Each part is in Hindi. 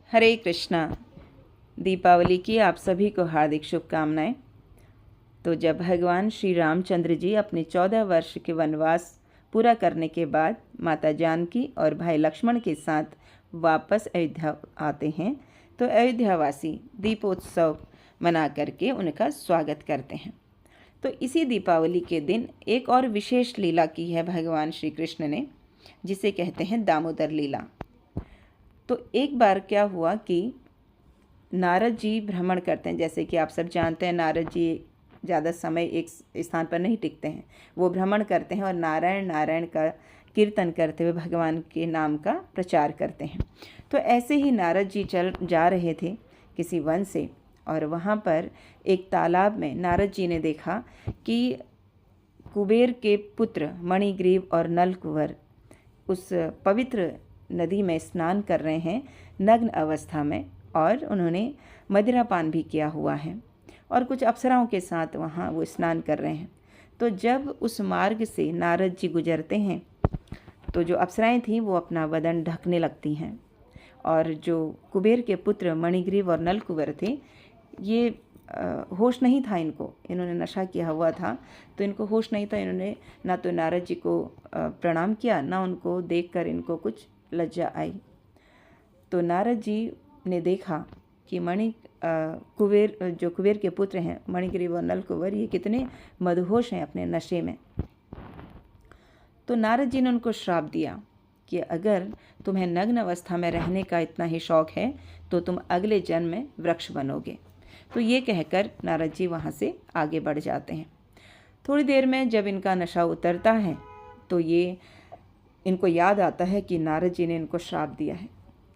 हरे कृष्णा। दीपावली की आप सभी को हार्दिक शुभकामनाएं। तो जब भगवान श्री रामचंद्र जी अपने 14 वर्ष के वनवास पूरा करने के बाद माता जानकी और भाई लक्ष्मण के साथ वापस अयोध्या आते हैं तो अयोध्यावासी दीपोत्सव मना करके उनका स्वागत करते हैं। तो इसी दीपावली के दिन एक और विशेष लीला की है भगवान श्री कृष्ण ने, जिसे कहते हैं दामोदर लीला। तो एक बार क्या हुआ कि नारद जी भ्रमण करते हैं। जैसे कि आप सब जानते हैं, नारद जी ज़्यादा समय एक स्थान पर नहीं टिकते हैं, वो भ्रमण करते हैं और नारायण नारायण का कीर्तन करते हुए भगवान के नाम का प्रचार करते हैं। तो ऐसे ही नारद जी चल जा रहे थे किसी वन से, और वहाँ पर एक तालाब में नारद जी ने देखा कि कुबेर के पुत्र मणिग्रीव और नलकुवर उस पवित्र नदी में स्नान कर रहे हैं नग्न अवस्था में, और उन्होंने मदिरापान भी किया हुआ है और कुछ अप्सराओं के साथ वहाँ वो स्नान कर रहे हैं। तो जब उस मार्ग से नारद जी गुजरते हैं तो जो अप्सराएं थीं वो अपना बदन ढकने लगती हैं, और जो कुबेर के पुत्र मणिग्रीव और नलकुवर थे, ये होश नहीं था इनको, इन्होंने नशा किया हुआ था तो इनको होश नहीं था। इन्होंने ना तो नारद जी को प्रणाम किया, ना उनको देखकर इनको कुछ लज्जा आई। तो नारद जी ने देखा कि कुबेर के पुत्र हैं मणिग्रीव और नलकुवर, ये कितने मदहोश हैं अपने नशे में। तो नारद जी ने उनको श्राप दिया कि अगर तुम्हें नग्न अवस्था में रहने का इतना ही शौक है तो तुम अगले जन्म में वृक्ष बनोगे। तो ये कहकर नारद जी वहाँ से आगे बढ़ जाते हैं। थोड़ी देर में जब इनका नशा उतरता है तो ये इनको याद आता है कि नारद जी ने इनको श्राप दिया है।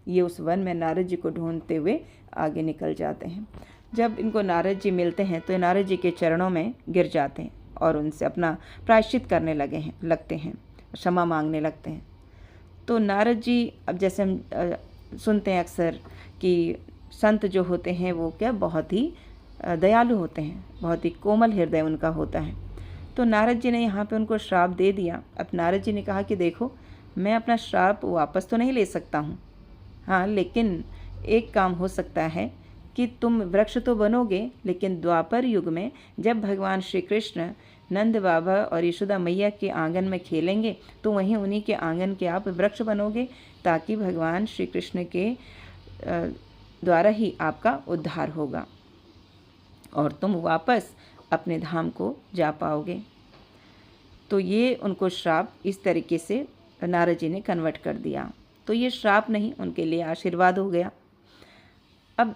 ये उस वन में नारद जी को ढूंढते हुए आगे निकल जाते हैं। जब इनको नारद जी मिलते हैं तो नारद जी के चरणों में गिर जाते हैं और उनसे अपना प्रायश्चित करने लगते हैं, क्षमा मांगने लगते हैं। तो नारद जी, अब जैसे हम सुनते हैं अक्सर कि संत जो होते हैं वो क्या बहुत ही दयालु होते हैं, बहुत ही कोमल हृदय उनका होता है। तो नारद जी ने यहाँ पे उनको श्राप दे दिया। अब नारद जी ने कहा कि देखो, मैं अपना श्राप वापस तो नहीं ले सकता हूँ, हाँ, लेकिन एक काम हो सकता है कि तुम वृक्ष तो बनोगे, लेकिन द्वापर युग में जब भगवान श्री कृष्ण नंद बाबा और यशोदा मैया के आंगन में खेलेंगे तो वहीं उन्हीं के आंगन के आप वृक्ष बनोगे, ताकि भगवान श्री कृष्ण के द्वारा ही आपका उद्धार होगा और तुम वापस अपने धाम को जा पाओगे। तो ये उनको श्राप इस तरीके से नारद जी ने कन्वर्ट कर दिया। तो ये श्राप नहीं, उनके लिए आशीर्वाद हो गया। अब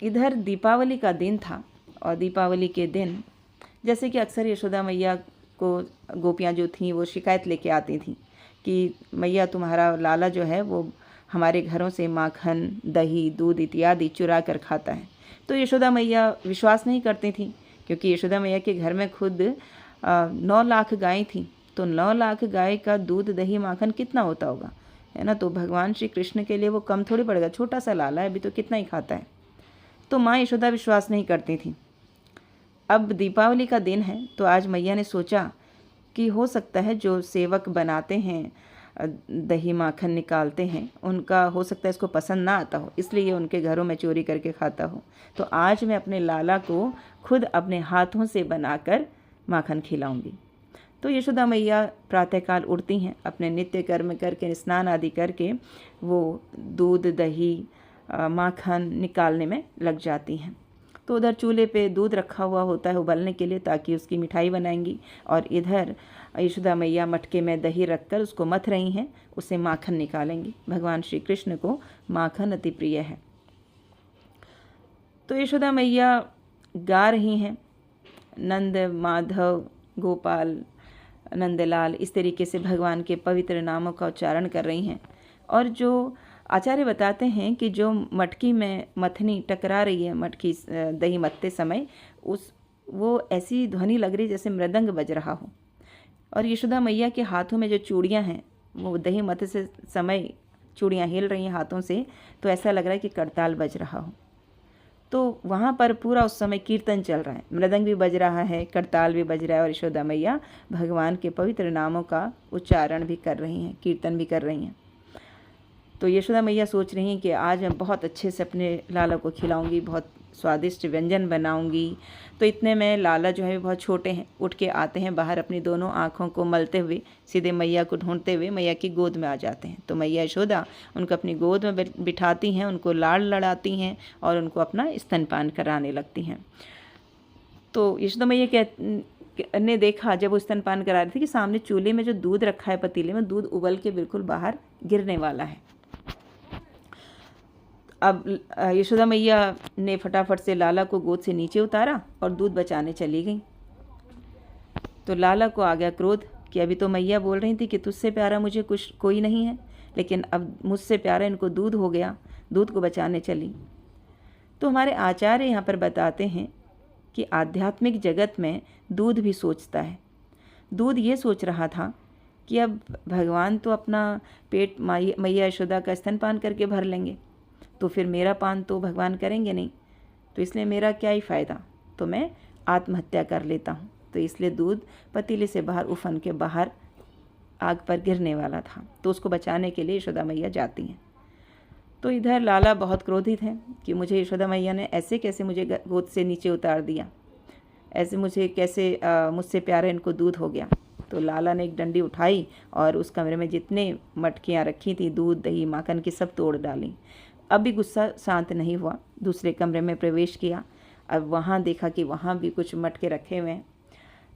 इधर दीपावली का दिन था, और दीपावली के दिन जैसे कि अक्सर यशोदा मैया को गोपियाँ जो थीं वो शिकायत लेके आती थीं कि मैया तुम्हारा लाला जो है वो हमारे घरों से माखन, दही, दूध इत्यादि चुरा कर खाता है। तो यशोदा मैया विश्वास नहीं करती थीं, क्योंकि यशोदा मैया के घर में खुद 9 लाख गायें थीं। तो 9 लाख गाय का दूध, दही, माखन कितना होता होगा, है ना। तो भगवान श्री कृष्ण के लिए वो कम थोड़ी पड़ेगा, छोटा सा लाला है, अभी तो कितना ही खाता है। तो माँ यशोदा विश्वास नहीं करती थी। अब दीपावली का दिन है तो आज मैया ने सोचा कि हो सकता है जो सेवक बनाते हैं, दही माखन निकालते हैं, उनका हो सकता है इसको पसंद ना आता हो, इसलिए ये उनके घरों में चोरी करके खाता हो। तो आज मैं अपने लाला को खुद अपने हाथों से बनाकर माखन खिलाऊंगी। तो यशोदा मैया प्रातःकाल उठती हैं, अपने नित्य कर्म करके, स्नान आदि करके वो दूध, दही, माखन निकालने में लग जाती हैं। तो उधर चूल्हे पे दूध रखा हुआ होता है उबलने के लिए, ताकि उसकी मिठाई बनाएंगी, और इधर यशोदा मैया मटके में दही रखकर उसको मथ रही हैं, उससे माखन निकालेंगी। भगवान श्री कृष्ण को माखन अति प्रिय है। तो यशोदा मैया गा रही हैं, नंद, माधव, गोपाल, नंदलाल, इस तरीके से भगवान के पवित्र नामों का उच्चारण कर रही हैं। और जो आचार्य बताते हैं कि जो मटकी में मथनी टकरा रही है, मटकी दही मथते समय, वो ऐसी ध्वनि लग रही जैसे मृदंग बज रहा हो। और यशोदा मैया के हाथों में जो चूड़ियाँ हैं, वो दही मथते से समय चूड़ियाँ हिल रही हैं हाथों से, तो ऐसा लग रहा है कि करताल बज रहा हो। तो वहाँ पर पूरा उस समय कीर्तन चल रहा है, मृदंग भी बज रहा है, करताल भी बज रहा है, और यशोदा मैया भगवान के पवित्र नामों का उच्चारण भी कर रही हैं, कीर्तन भी कर रही हैं। तो यशोदा मैया सोच रही हैं कि आज मैं बहुत अच्छे से अपने लाला को खिलाऊंगी, बहुत स्वादिष्ट व्यंजन बनाऊंगी। तो इतने में लाला जो है बहुत छोटे हैं, उठ के आते हैं बाहर, अपनी दोनों आँखों को मलते हुए सीधे मैया को ढूंढते हुए मैया की गोद में आ जाते हैं। तो मैया यशोदा उनको अपनी गोद में बिठाती हैं, उनको लाड़ लड़ाती हैं और उनको अपना स्तनपान कराने लगती हैं। तो यशोदा मैया ने देखा जब वो स्तनपान करा रही थी कि सामने चूल्हे में जो दूध रखा है पतीले में, दूध उबल के बिल्कुल बाहर गिरने वाला है। अब यशोदा मैया ने फटाफट से लाला को गोद से नीचे उतारा और दूध बचाने चली गई। तो लाला को आ गया क्रोध कि अभी तो मैया बोल रही थी कि तुझसे प्यारा मुझे कुछ कोई नहीं है, लेकिन अब मुझसे प्यारा इनको दूध हो गया, दूध को बचाने चली। तो हमारे आचार्य यहाँ पर बताते हैं कि आध्यात्मिक जगत में दूध भी सोचता है। दूध ये सोच रहा था कि अब भगवान तो अपना पेट मैया यशोदा का स्तनपान करके भर लेंगे, तो फिर मेरा पान तो भगवान करेंगे नहीं, तो इसलिए मेरा क्या ही फ़ायदा, तो मैं आत्महत्या कर लेता हूँ। तो इसलिए दूध पतीले से बाहर उफन के बाहर आग पर गिरने वाला था। तो उसको बचाने के लिए यशोदा मैया जाती हैं। तो इधर लाला बहुत क्रोधित हैं कि मुझे यशोदा मैया ने ऐसे कैसे मुझे गोद से नीचे उतार दिया, ऐसे मुझे कैसे मुझसे प्यारा इनको दूध हो गया। तो लाला ने एक डंडी उठाई और उस कमरे में जितने मटकियाँ रखी थी दूध दही माखन की, सब तोड़ डाली। अब भी गुस्सा शांत नहीं हुआ, दूसरे कमरे में प्रवेश किया। अब वहाँ देखा कि वहाँ भी कुछ मटके रखे हुए हैं,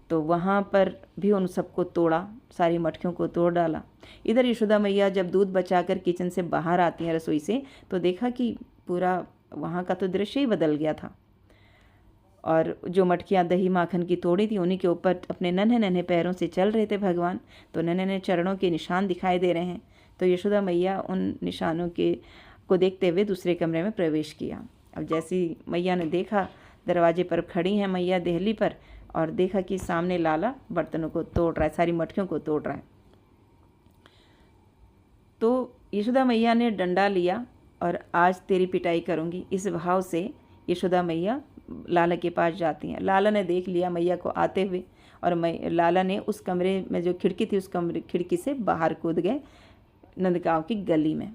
तो वहाँ पर भी उन सबको तोड़ा, सारी मटकियों को तोड़ डाला। इधर यशोदा मैया जब दूध बचाकर किचन से बाहर आती हैं रसोई से, तो देखा कि पूरा वहाँ का तो दृश्य ही बदल गया था। और जो मटकियाँ दही माखन की तोड़ी थी, उन्हीं के ऊपर अपने नन्हे नन्हे पैरों से चल रहे थे भगवान। तो नन्हे नन्हे चरणों के निशान दिखाई दे रहे हैं। तो यशोदा मैया उन निशानों को देखते हुए दूसरे कमरे में प्रवेश किया। अब जैसी मैया ने देखा, दरवाजे पर खड़ी हैं मैया देहली पर, और देखा कि सामने लाला बर्तनों को तोड़ रहा है, सारी मटकियों को तोड़ रहा है। तो यशोदा मैया ने डंडा लिया और आज तेरी पिटाई करूंगी, इस भाव से यशोदा मैया लाला के पास जाती हैं। लाला ने देख लिया मैया को आते हुए, और लाला ने उस कमरे में जो खिड़की थी, उस खिड़की से बाहर कूद गए नंदगांव की गली में।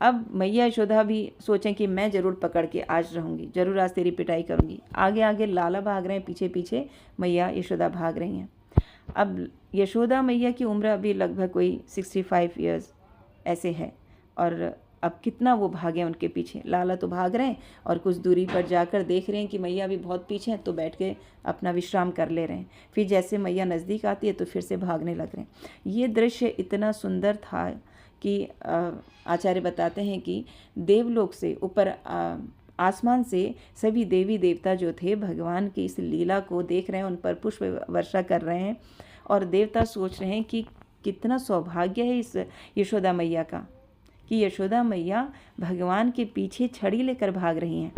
अब मैया यशोदा भी सोचें कि मैं ज़रूर पकड़ के आज रहूँगी, ज़रूर आज तेरी पिटाई करूँगी। आगे आगे लाला भाग रहे हैं, पीछे पीछे मैया यशोदा भाग रही हैं। अब यशोदा मैया की उम्र अभी लगभग कोई 65 ईयर्स ऐसे है, और अब कितना वो भागे उनके पीछे। लाला तो भाग रहे हैं और कुछ दूरी पर जाकर देख रहे हैं कि मैया भी बहुत पीछे हैं, तो बैठ के अपना विश्राम कर ले रहे हैं। फिर जैसे मैया नज़दीक आती है तो फिर से भागने लग रहे हैं। ये दृश्य इतना सुंदर था कि आचार्य बताते हैं कि देवलोक से ऊपर आसमान से सभी देवी देवता जो थे भगवान की इस लीला को देख रहे हैं, उन पर पुष्प वर्षा कर रहे हैं, और देवता सोच रहे हैं कि कितना सौभाग्य है इस यशोदा मैया का कि यशोदा मैया भगवान के पीछे छड़ी लेकर भाग रही हैं।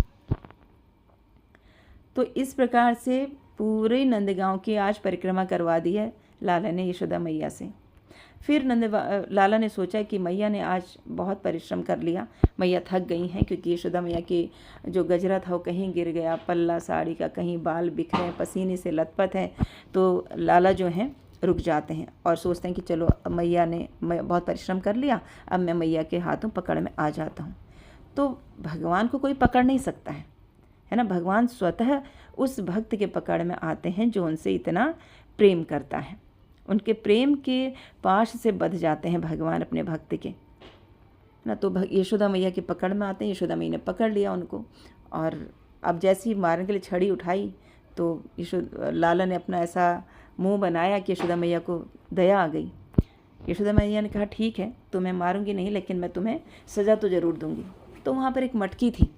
तो इस प्रकार से पूरे नंदगांव की आज परिक्रमा करवा दी है लाला ने यशोदा मैया से। फिर लाला ने सोचा कि मैया ने आज बहुत परिश्रम कर लिया, मैया थक गई हैं, क्योंकि यशोदा मैया के जो गजरा था वो कहीं गिर गया, पल्ला साड़ी का, कहीं बाल बिखरे, पसीने से लथपथ है। तो लाला जो हैं रुक जाते हैं और सोचते हैं कि चलो मैया ने बहुत परिश्रम कर लिया, अब मैं मैया के हाथों पकड़ में आ जाता हूँ। तो भगवान को कोई पकड़ नहीं सकता है ना। भगवान स्वतः उस भक्त के पकड़ में आते हैं जो उनसे इतना प्रेम करता है। उनके प्रेम के पाश से बंध जाते हैं भगवान अपने भक्त के ना। तो यशोदा मैया की पकड़ में आते हैं। यशोदा मैया ने पकड़ लिया उनको, और अब जैसे ही मारने के लिए छड़ी उठाई तो लाला ने अपना ऐसा मुंह बनाया कि यशोदा मैया को दया आ गई। यशोदा मैया ने कहा ठीक है, तुम्हें मारूंगी नहीं, लेकिन मैं तुम्हें सज़ा तो ज़रूर दूंगी। तो वहाँ पर एक मटकी थी,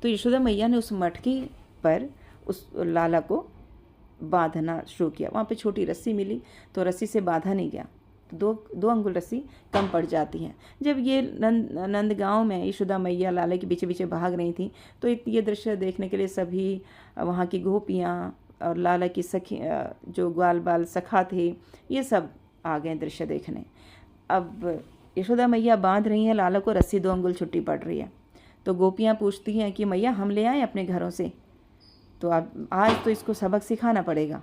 तो यशोदा मैया ने उस मटकी पर उस लाला को बांधना शुरू किया। वहाँ पे छोटी रस्सी मिली, तो रस्सी से बांधा नहीं गया, तो दो अंगुल रस्सी कम पड़ जाती है। जब ये नंदगांव में यशोदा मैया लाला के पीछे पीछे भाग रही थी, तो ये दृश्य देखने के लिए सभी वहाँ की गोपियाँ और लाला की सखी, जो ग्वाल बाल सखा थे, ये सब आ गए दृश्य देखने। अब यशोदा मैया बांध रही हैं लाला को, रस्सी 2 अंगुल छुट्टी पड़ रही है। तो गोपियाँ पूछती हैं कि मैया हम ले आए अपने घरों से, तो अब आज तो इसको सबक सिखाना पड़ेगा।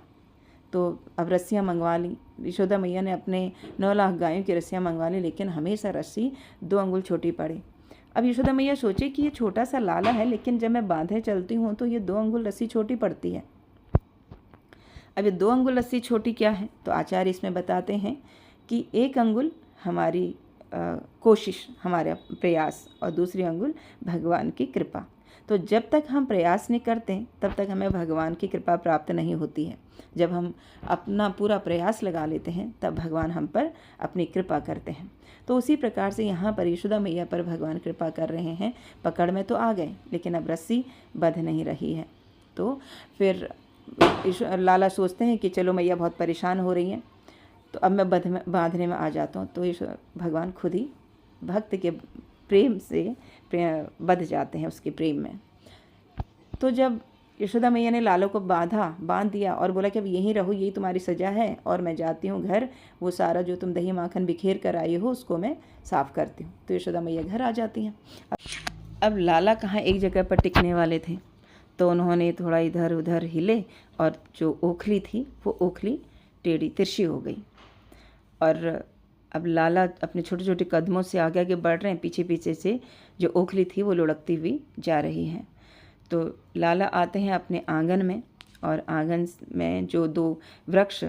तो अब रस्सियाँ मंगवा ली। यशोदा मैया ने अपने 9 लाख गायों की रस्सियाँ मंगवा ली, लेकिन हमेशा रस्सी 2 अंगुल छोटी पड़ी। अब यशोदा मैया सोचे कि ये छोटा सा लाला है, लेकिन जब मैं बांधे चलती हूँ तो ये 2 अंगुल रस्सी छोटी पड़ती है। अब ये 2 अंगुल रस्सी छोटी क्या है? तो आचार्य इसमें बताते हैं कि 1 अंगुल हमारी कोशिश, हमारा प्रयास, और दूसरी अंगुल भगवान की कृपा। तो जब तक हम प्रयास नहीं करते तब तक हमें भगवान की कृपा प्राप्त नहीं होती है। जब हम अपना पूरा प्रयास लगा लेते हैं तब भगवान हम पर अपनी कृपा करते हैं। तो उसी प्रकार से यहाँ पर यशोदा मैया पर भगवान कृपा कर रहे हैं। पकड़ में तो आ गए, लेकिन अब रस्सी बंध नहीं रही है। तो फिर लाला सोचते हैं कि चलो मैया बहुत परेशान हो रही हैं, तो अब मैं बांधने में आ जाता हूँ। तो भगवान खुद ही भक्त के प्रेम से बंध जाते हैं, उसके प्रेम में। तो जब यशोदा मैया ने लालो को बांध दिया और बोला कि अब यहीं रहो, यही तुम्हारी सज़ा है, और मैं जाती हूँ घर, वो सारा जो तुम दही माखन बिखेर कर आई हो उसको मैं साफ़ करती हूँ। तो यशोदा मैया घर आ जाती हैं। अब लाला कहाँ एक जगह पर टिकने वाले थे, तो उन्होंने थोड़ा इधर उधर हिले और जो ओखली थी वो ओखली टेढ़ी तिरछी हो गई। और अब लाला अपने छोटे छोटे कदमों से आगे आगे बढ़ रहे हैं, पीछे पीछे से जो ओखली थी वो लुढ़कती हुई जा रही है। तो लाला आते हैं अपने आंगन में, और आंगन में जो 2 वृक्ष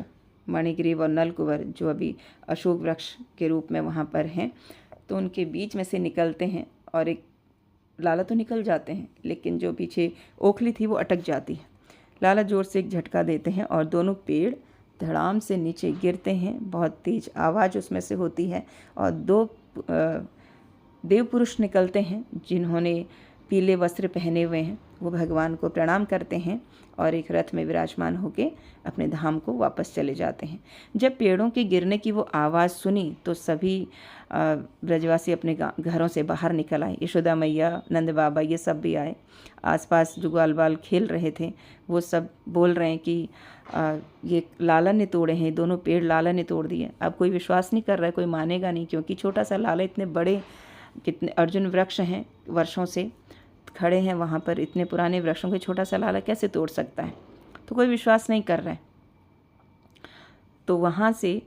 मणिग्रीव और नलकुवर, जो अभी अशोक वृक्ष के रूप में वहाँ पर हैं, तो उनके बीच में से निकलते हैं। और एक लाला तो निकल जाते हैं, लेकिन जो पीछे ओखली थी वो अटक जाती है। लाला जोर से एक झटका देते हैं और दोनों पेड़ धड़ाम से नीचे गिरते हैं। बहुत तेज आवाज़ उसमें से होती है, और 2 देव पुरुष निकलते हैं जिन्होंने पीले वस्त्र पहने हुए हैं। वो भगवान को प्रणाम करते हैं और एक रथ में विराजमान होकर अपने धाम को वापस चले जाते हैं। जब पेड़ों के गिरने की वो आवाज़ सुनी तो सभी ब्रजवासी अपने घरों से बाहर निकल आए। यशोदा मैया, नंद बाबा, ये सब भी आए। आसपास जो ग्वाल बाल खेल रहे थे वो सब बोल रहे हैं कि ये लाला ने तोड़े हैं, दोनों पेड़ लाला ने तोड़ दिए। अब कोई विश्वास नहीं कर रहा है, कोई मानेगा नहीं, क्योंकि छोटा सा लाला, इतने बड़े कितने अर्जुन वृक्ष हैं, वर्षों से खड़े हैं वहाँ पर, इतने पुराने वृक्षों के छोटा सा लाला कैसे तोड़ सकता है? तो कोई विश्वास नहीं कर रहा है। तो वहाँ से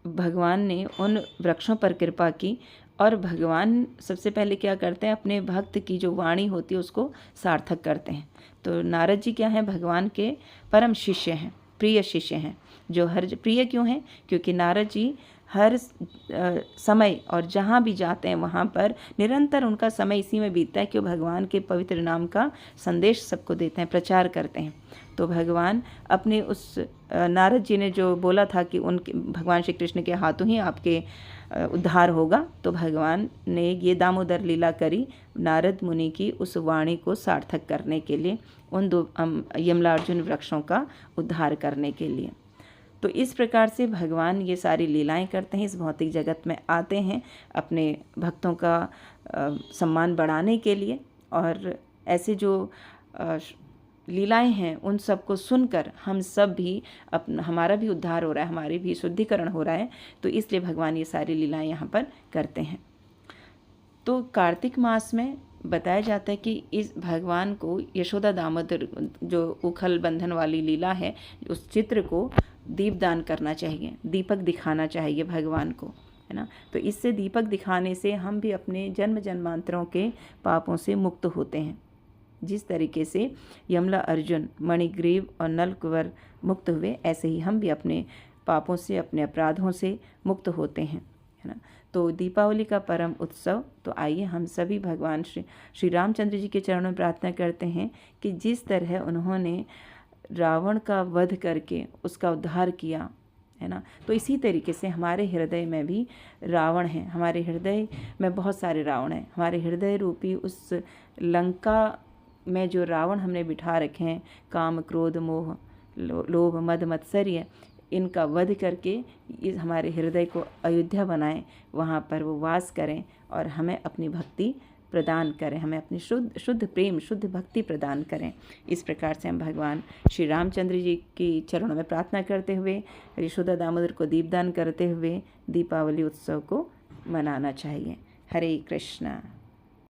भगवान ने उन वृक्षों पर कृपा की, और भगवान सबसे पहले क्या करते हैं, अपने भक्त की जो वाणी होती है उसको सार्थक करते हैं। तो नारद जी क्या हैं? भगवान के परम शिष्य हैं, प्रिय शिष्य हैं। जो हर प्रिय क्यों हैं? क्योंकि नारद जी हर समय और जहाँ भी जाते हैं वहाँ पर निरंतर उनका समय इसी में बीतता है कि वो भगवान के पवित्र नाम का संदेश सबको देते हैं, प्रचार करते हैं। तो भगवान अपने उस नारद जी ने जो बोला था कि उनके भगवान श्री कृष्ण के हाथों ही आपके उद्धार होगा, तो भगवान ने ये दामोदर लीला करी नारद मुनि की उस वाणी को सार्थक करने के लिए, उन 2 यमलार्जुन वृक्षों का उद्धार करने के लिए। तो इस प्रकार से भगवान ये सारी लीलाएं करते हैं, इस भौतिक जगत में आते हैं अपने भक्तों का सम्मान बढ़ाने के लिए। और ऐसे जो लीलाएं हैं उन सब को सुनकर हम सब भी हमारा भी उद्धार हो रहा है, हमारी भी शुद्धिकरण हो रहा है। तो इसलिए भगवान ये सारी लीलाएं यहाँ पर करते हैं। तो कार्तिक मास में बताया जाता है कि इस भगवान को यशोदा दामोदर जो उखल बंधन वाली लीला है, उस चित्र को दीपदान करना चाहिए, दीपक दिखाना चाहिए भगवान को, है ना। तो इससे दीपक दिखाने से हम भी अपने जन्म जन्मांतरों के पापों से मुक्त होते हैं। जिस तरीके से यमला अर्जुन, मणिग्रीव और नलकुवर मुक्त हुए, ऐसे ही हम भी अपने पापों से, अपने अपराधों से मुक्त होते हैं, है ना। तो दीपावली का परम उत्सव, तो आइए हम सभी भगवान श्री रामचंद्र जी के चरणों में प्रार्थना करते हैं कि जिस तरह उन्होंने रावण का वध करके उसका उद्धार किया, है ना, तो इसी तरीके से हमारे हृदय में भी रावण हैं। हमारे हृदय में बहुत सारे रावण हैं। हमारे हृदय रूपी उस लंका में जो रावण हमने बिठा रखे हैं, काम, क्रोध, मोह, लोभ, मद, मत्सर्य, इनका वध करके इस हमारे हृदय को अयोध्या बनाएं, वहाँ पर वो वास करें और हमें अपनी भक्ति प्रदान करें, हमें अपनी शुद्ध प्रेम, शुद्ध भक्ति प्रदान करें। इस प्रकार से हम भगवान श्री रामचंद्र जी की चरणों में प्रार्थना करते हुए, यशोदा दामोदर को दीपदान करते हुए दीपावली उत्सव को मनाना चाहिए। हरे कृष्णा।